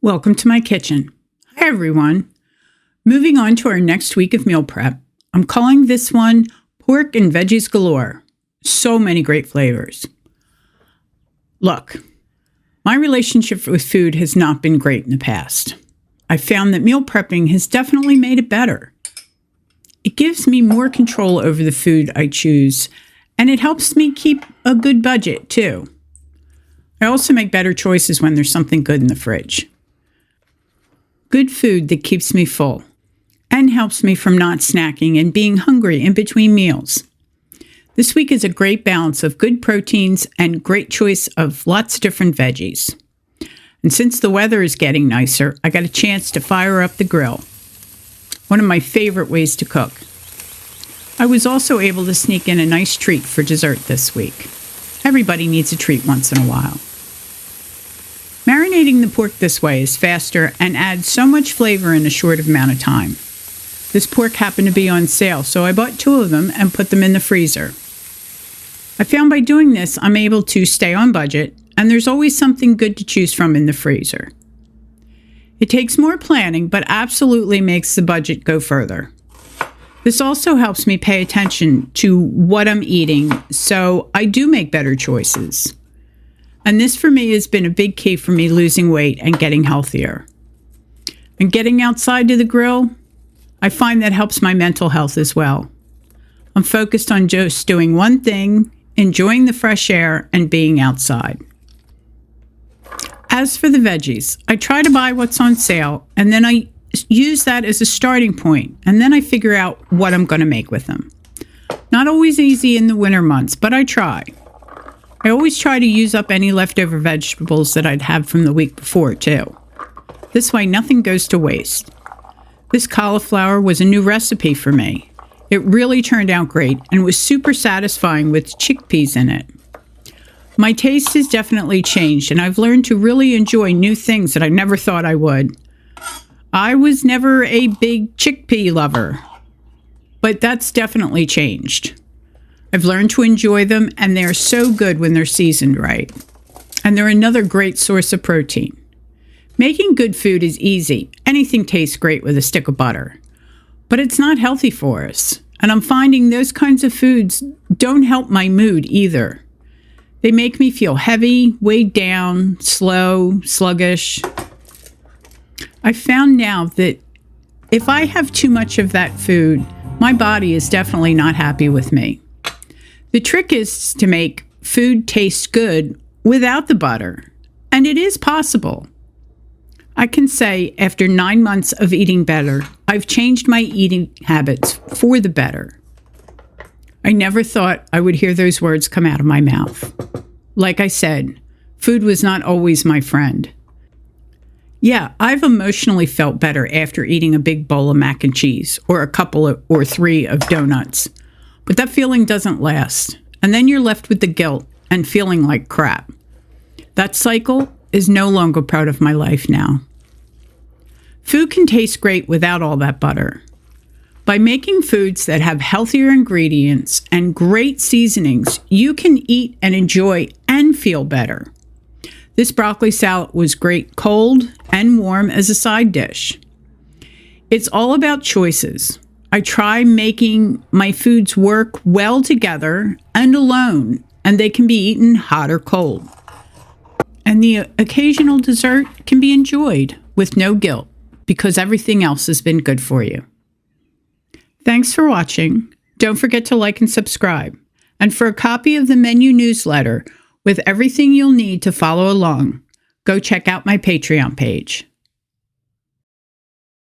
Welcome to my kitchen. Hi, everyone. Moving on to our next week of meal prep. I'm calling this one Pork and Veggies Galore. So many great flavors. Look, my relationship with food has not been great in the past. I found that meal prepping has definitely made it better. It gives me more control over the food I choose, and it helps me keep a good budget, too. I also make better choices when there's something good in the fridge. Good food that keeps me full and helps me from not snacking and being hungry in between meals. This week is a great balance of good proteins and great choice of lots of different veggies. And since the weather is getting nicer, I got a chance to fire up the grill. One of my favorite ways to cook. I was also able to sneak in a nice treat for dessert this week. Everybody needs a treat once in a while. Marinating the pork this way is faster and adds so much flavor in a short amount of time. This pork happened to be on sale, so I bought 2 of them and put them in the freezer. I found by doing this, I'm able to stay on budget, and there's always something good to choose from in the freezer. It takes more planning, but absolutely makes the budget go further. This also helps me pay attention to what I'm eating, so I do make better choices. And this for me has been a big key for me losing weight and getting healthier. And getting outside to the grill, I find that helps my mental health as well. I'm focused on just doing one thing, enjoying the fresh air, and being outside. As for the veggies, I try to buy what's on sale, and then I use that as a starting point, and then I figure out what I'm going to make with them. Not always easy in the winter months, but I try. I always try to use up any leftover vegetables that I'd had from the week before, too. This way, nothing goes to waste. This cauliflower was a new recipe for me. It really turned out great and was super satisfying with chickpeas in it. My taste has definitely changed, and I've learned to really enjoy new things that I never thought I would. I was never a big chickpea lover, but that's definitely changed. I've learned to enjoy them, and they're so good when they're seasoned right. And they're another great source of protein. Making good food is easy. Anything tastes great with a stick of butter. But it's not healthy for us. And I'm finding those kinds of foods don't help my mood either. They make me feel heavy, weighed down, slow, sluggish. I found now that if I have too much of that food, my body is definitely not happy with me. The trick is to make food taste good without the butter, and it is possible. I can say after 9 months of eating better, I've changed my eating habits for the better. I never thought I would hear those words come out of my mouth. Like I said, food was not always my friend. Yeah, I've emotionally felt better after eating a big bowl of mac and cheese or a couple or 3 of donuts. But that feeling doesn't last, and then you're left with the guilt and feeling like crap. That cycle is no longer part of my life now. Food can taste great without all that butter. By making foods that have healthier ingredients and great seasonings, you can eat and enjoy and feel better. This broccoli salad was great cold and warm as a side dish. It's all about choices. I try making my foods work well together and alone, and they can be eaten hot or cold. And the occasional dessert can be enjoyed with no guilt because everything else has been good for you. Thanks for watching. Don't forget to like and subscribe. And for a copy of the menu newsletter with everything you'll need to follow along, go check out my Patreon page.